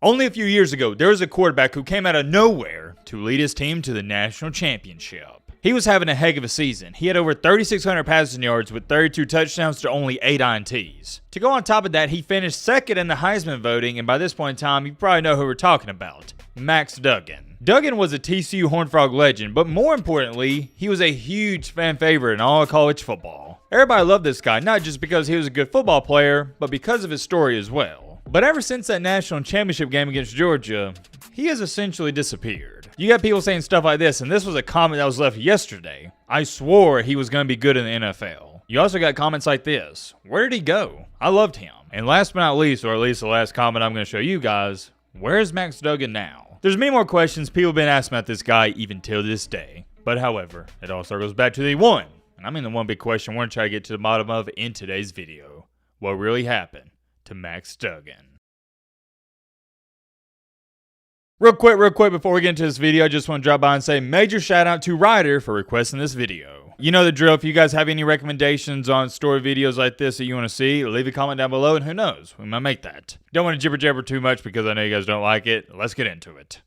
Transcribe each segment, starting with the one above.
Only a few years ago, there was a quarterback who came out of nowhere to lead his team to the national championship. He was having a heck of a season. He had over 3,600 passing yards with 32 touchdowns to only 8 INTs. To go on top of that, he finished second in the Heisman voting, and by this point in time, you probably know who we're talking about. Max Duggan. Duggan was a TCU Horned Frog legend, but more importantly, he was a huge fan favorite in all of college football. Everybody loved this guy, not just because he was a good football player, but because of his story as well. But ever since that national championship game against Georgia, he has essentially disappeared. You got people saying stuff like this, and this was a comment that was left yesterday. I swore he was going to be good in the NFL. You also got comments like this. Where did he go? I loved him. And last but not least, or at least the last comment I'm going to show you guys, where's Max Duggan now? There's many more questions people have been asking about this guy even till this day. But however, it all circles back to the one. And I mean the one big question we're going to try to get to the bottom of in today's video. What really happened to Max Duggan? Real quick before we get into this video, I just want to drop by and say major shout out to Ryder for requesting this video. You know the drill. If you guys have any recommendations on story videos like this that you want to see, leave a comment down below and who knows, we might make that. Don't want to jibber jabber too much because I know you guys don't like it. Let's get into it.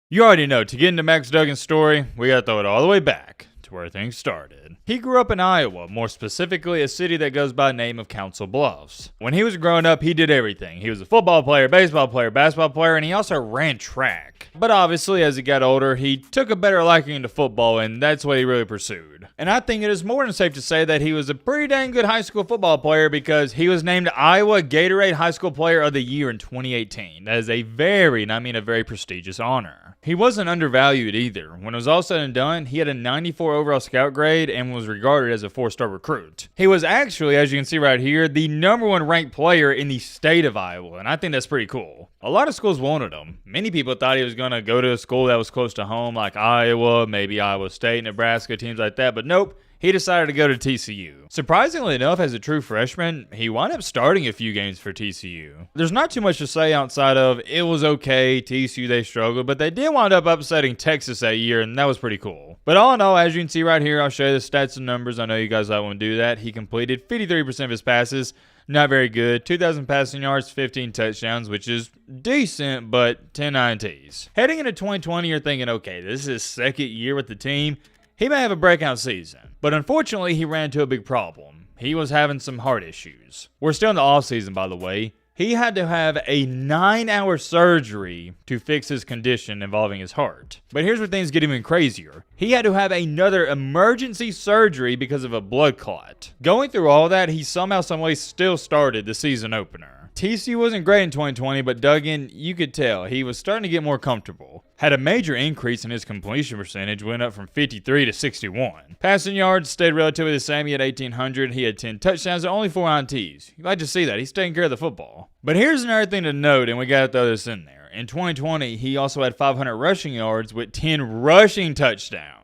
You already know, to get into Max Duggan's story, we gotta throw it all the way back to where things started. He grew up in Iowa, more specifically a city that goes by the name of Council Bluffs. When he was growing up, he did everything. He was a football player, baseball player, basketball player, and he also ran track. But obviously, as he got older, he took a better liking to football, and that's what he really pursued. And I think it is more than safe to say that he was a pretty dang good high school football player because he was named Iowa Gatorade High School Player of the Year in 2018. That is a very, and I mean a very prestigious honor. He wasn't undervalued either. When it was all said and done, he had a 94 overall scout grade and was regarded as a 4-star recruit. He was actually, as you can see right here, the #1 ranked player in the state of Iowa, and I think that's pretty cool. A lot of schools wanted him. Many people thought he was going to go to a school that was close to home, like Iowa, maybe Iowa State, Nebraska, teams like that, but nope. He decided to go to TCU. Surprisingly enough, as a true freshman, he wound up starting a few games for TCU. There's not too much to say outside of it was okay, TCU they struggled, but they did wind up upsetting Texas that year, and that was pretty cool. But all in all, as you can see right here, I'll show you the stats and numbers. I know you guys like want to do that. He completed 53% of his passes. Not very good. 2,000 passing yards, 15 touchdowns, which is decent, but 10 INTs. Heading into 2020, you're thinking, okay, this is his second year with the team. He may have a breakout season, but unfortunately he ran into a big problem. He was having some heart issues. We're still in the off season, by the way. He had to have a 9-hour surgery to fix his condition involving his heart. But here's where things get even crazier. He had to have another emergency surgery because of a blood clot. Going through all that, he somehow, someway still started the season opener. TCU wasn't great in 2020, but Duggan, you could tell, he was starting to get more comfortable. Had a major increase in his completion percentage, went up from 53 to 61. Passing yards stayed relatively the same. He had 1,800. He had 10 touchdowns and only 4 INTs. You'd like to see that. He's taking care of the football. But here's another thing to note, and we got to throw this in there. In 2020, he also had 500 rushing yards with 10 rushing touchdowns.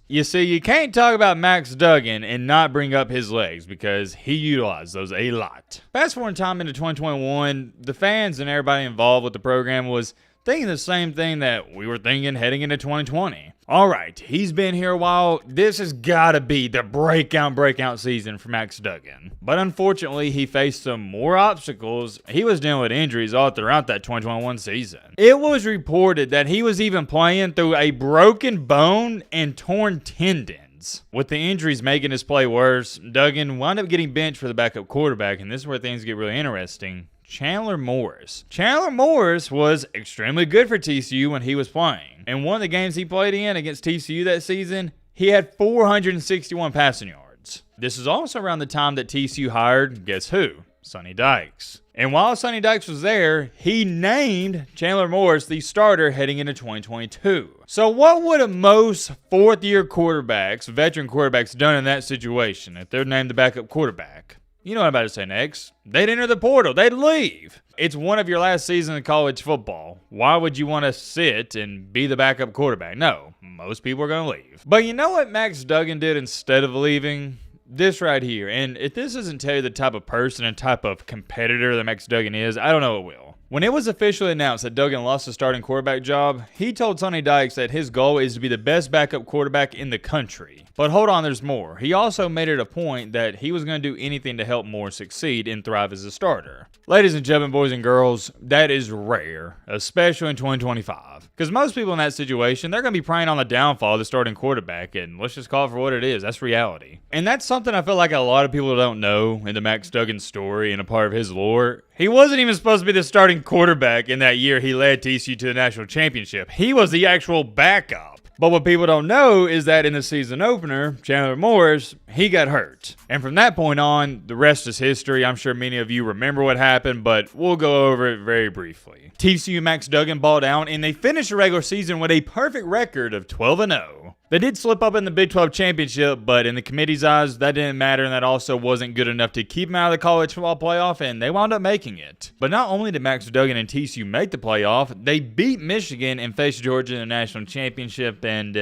You see, you can't talk about Max Duggan and not bring up his legs because he utilized those a lot. Fast forward time into 2021, the fans and everybody involved with the program was thinking the same thing that we were thinking heading into 2020. All right, he's been here a while. This has got to be the breakout season for Max Duggan. But unfortunately, he faced some more obstacles. He was dealing with injuries all throughout that 2021 season. It was reported that he was even playing through a broken bone and torn tendons. With the injuries making his play worse, Duggan wound up getting benched for the backup quarterback, and this is where things get really interesting. Chandler Morris. Chandler Morris was extremely good for TCU when he was playing. In one of the games he played in against TCU that season, he had 461 passing yards. This is also around the time that TCU hired, guess who? Sonny Dykes. And while Sonny Dykes was there, he named Chandler Morris the starter heading into 2022. So what would have most fourth-year quarterbacks, veteran quarterbacks, done in that situation if they're named the backup quarterback? You know what I'm about to say next. They'd enter the portal. They'd leave. It's one of your last seasons in college football. Why would you want to sit and be the backup quarterback? No, most people are going to leave. But you know what Max Duggan did instead of leaving? This right here. And if this doesn't tell you the type of person and type of competitor that Max Duggan is, I don't know what will. When it was officially announced that Duggan lost the starting quarterback job, he told Sonny Dykes that his goal is to be the best backup quarterback in the country. But hold on, there's more. He also made it a point that he was going to do anything to help Moore succeed and thrive as a starter. Ladies and gentlemen, boys and girls, that is rare, especially in 2025. Because most people in that situation, they're going to be preying on the downfall of the starting quarterback, and let's just call it for what it is. That's reality. And that's something I feel like a lot of people don't know in the Max Duggan story and a part of his lore. He wasn't even supposed to be the starting quarterback in that year he led TCU to the national championship. He was the actual backup. But what people don't know is that in the season opener, Chandler Morris, he got hurt. And from that point on, the rest is history. I'm sure many of you remember what happened, but we'll go over it very briefly. TCU Max Duggan balled out, and they finished the regular season with a perfect record of 12-0. They did slip up in the Big 12 championship, but in the committee's eyes, that didn't matter, and that also wasn't good enough to keep them out of the college football playoff, and they wound up making it. But not only did Max Duggan and TCU make the playoff, they beat Michigan and faced Georgia in the national championship, and,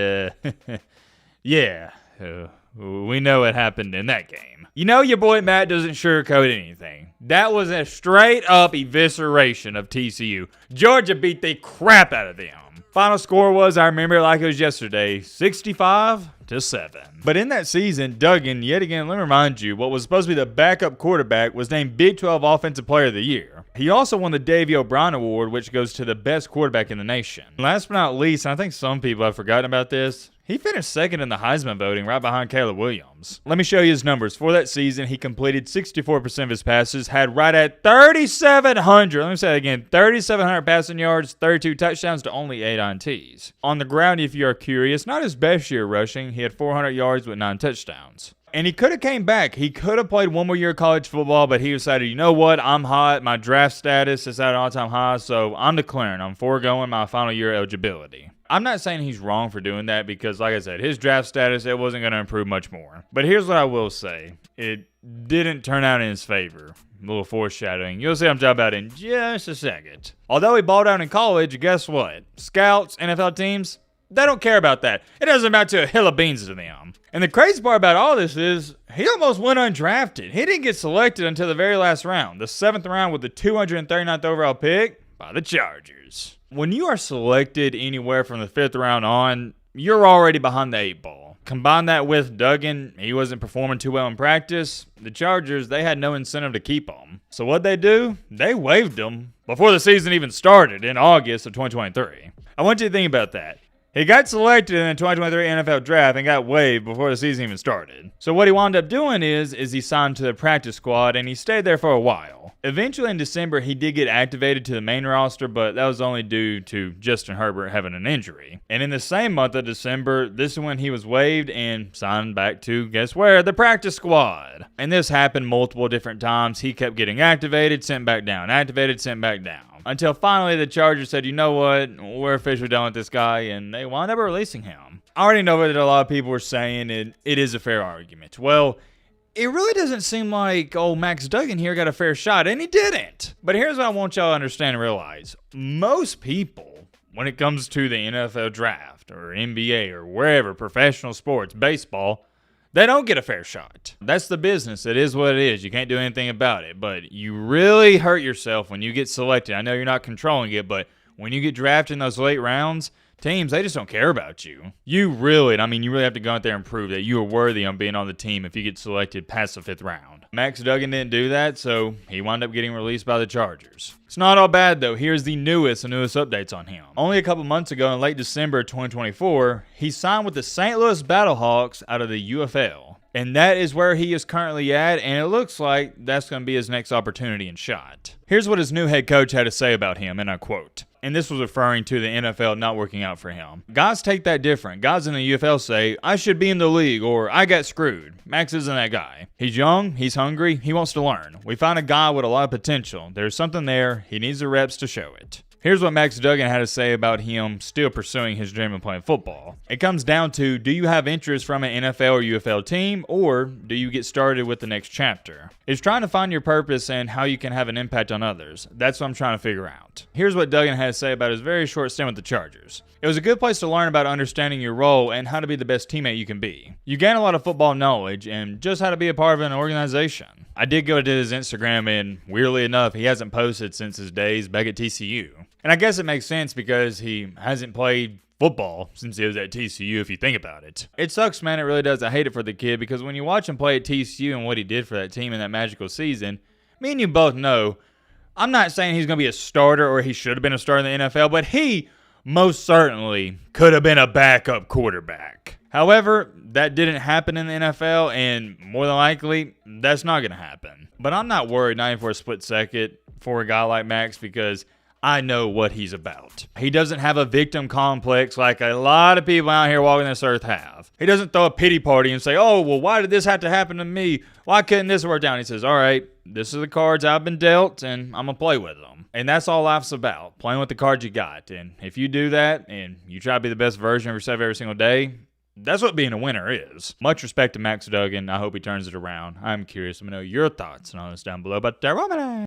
we know what happened in that game. You know your boy Matt doesn't sugarcoat anything. That was a straight-up evisceration of TCU. Georgia beat the crap out of them. Final score was, I remember it like it was yesterday, 65-7. But in that season, Duggan, yet again, let me remind you, what was supposed to be the backup quarterback was named Big 12 Offensive Player of the Year. He also won the Davey O'Brien Award, which goes to the best quarterback in the nation. Last but not least, and I think some people have forgotten about this, he finished second in the Heisman voting right behind Caleb Williams. Let me show you his numbers. For that season, he completed 64% of his passes, had right at 3,700. Let me say that again. 3,700 passing yards, 32 touchdowns to only 8 INTs. On the ground, if you are curious, not his best year rushing. He had 400 yards with 9 touchdowns. And he could have came back. He could have played one more year of college football, but he decided, you know what? I'm hot. My draft status is at an all-time high, so I'm declaring. I'm foregoing my final year eligibility. I'm not saying he's wrong for doing that because, like I said, his draft status, it wasn't going to improve much more. But here's what I will say. It didn't turn out in his favor. A little foreshadowing. You'll see what I'm talking about in just a second. Although he balled out in college, guess what? Scouts, NFL teams, they don't care about that. It doesn't amount to a hill of beans to them. And the crazy part about all this is he almost went undrafted. He didn't get selected until the very last round, the 7th round with the 239th overall pick by the Chargers. When you are selected anywhere from the 5th round on, you're already behind the 8 ball. Combine that with Duggan, he wasn't performing too well in practice. The Chargers, they had no incentive to keep him. So what'd they do? They waived him before the season even started in August of 2023. I want you to think about that. He got selected in the 2023 NFL Draft and got waived before the season even started. So what he wound up doing is he signed to the practice squad and he stayed there for a while. Eventually in December, he did get activated to the main roster, but that was only due to Justin Herbert having an injury. And in the same month of December, this is when he was waived and signed back to, guess where? The practice squad. And this happened multiple different times. He kept getting activated, sent back down, activated, sent back down. Until finally the Chargers said, you know what, we're officially done with this guy, and they wound up releasing him. I already know that a lot of people were saying it is a fair argument. Well, it really doesn't seem like old Max Duggan here got a fair shot, and he didn't. But here's what I want y'all to understand and realize. Most people, when it comes to the NFL draft or NBA or wherever, professional sports, baseball, they don't get a fair shot. That's the business. It is what it is. You can't do anything about it. But you really hurt yourself when you get selected. I know you're not controlling it, but when you get drafted in those late rounds, teams, they just don't care about you. You really have to go out there and prove that you are worthy on being on the team if you get selected past the 5th round. Max Duggan didn't do that, so he wound up getting released by the Chargers. It's not all bad, though. Here's the newest updates on him. Only a couple months ago, in late December 2024, he signed with the St. Louis Battlehawks out of the UFL. And that is where he is currently at, and it looks like that's going to be his next opportunity and shot. Here's what his new head coach had to say about him, and I quote, and this was referring to the NFL not working out for him. Guys take that different. Guys in the UFL say, I should be in the league, or I got screwed. Max isn't that guy. He's young, he's hungry, he wants to learn. We found a guy with a lot of potential. There's something there, he needs the reps to show it. Here's what Max Duggan had to say about him still pursuing his dream of playing football. It comes down to, do you have interest from an NFL or UFL team, or do you get started with the next chapter? It's trying to find your purpose and how you can have an impact on others. That's what I'm trying to figure out. Here's what Duggan had to say about his very short stint with the Chargers. It was a good place to learn about understanding your role and how to be the best teammate you can be. You gain a lot of football knowledge and just how to be a part of an organization. I did go to his Instagram, and weirdly enough, he hasn't posted since his days back at TCU. And I guess it makes sense because he hasn't played football since he was at TCU, if you think about it. It sucks, man. It really does. I hate it for the kid because when you watch him play at TCU and what he did for that team in that magical season, me and you both know, I'm not saying he's going to be a starter or he should have been a starter in the NFL, but he most certainly could have been a backup quarterback. However, that didn't happen in the NFL, and more than likely, that's not going to happen. But I'm not worried, not even for a split second, for a guy like Max because I know what he's about. He doesn't have a victim complex like a lot of people out here walking this earth have. He doesn't throw a pity party and say, oh, well, why did this have to happen to me? Why couldn't this work out? He says, all right, this are the cards I've been dealt, and I'm going to play with them. And that's all life's about, playing with the cards you got. And if you do that and you try to be the best version of yourself every single day, that's what being a winner is. Much respect to Max Duggan. I hope he turns it around. I'm curious to know your thoughts on all this down below. But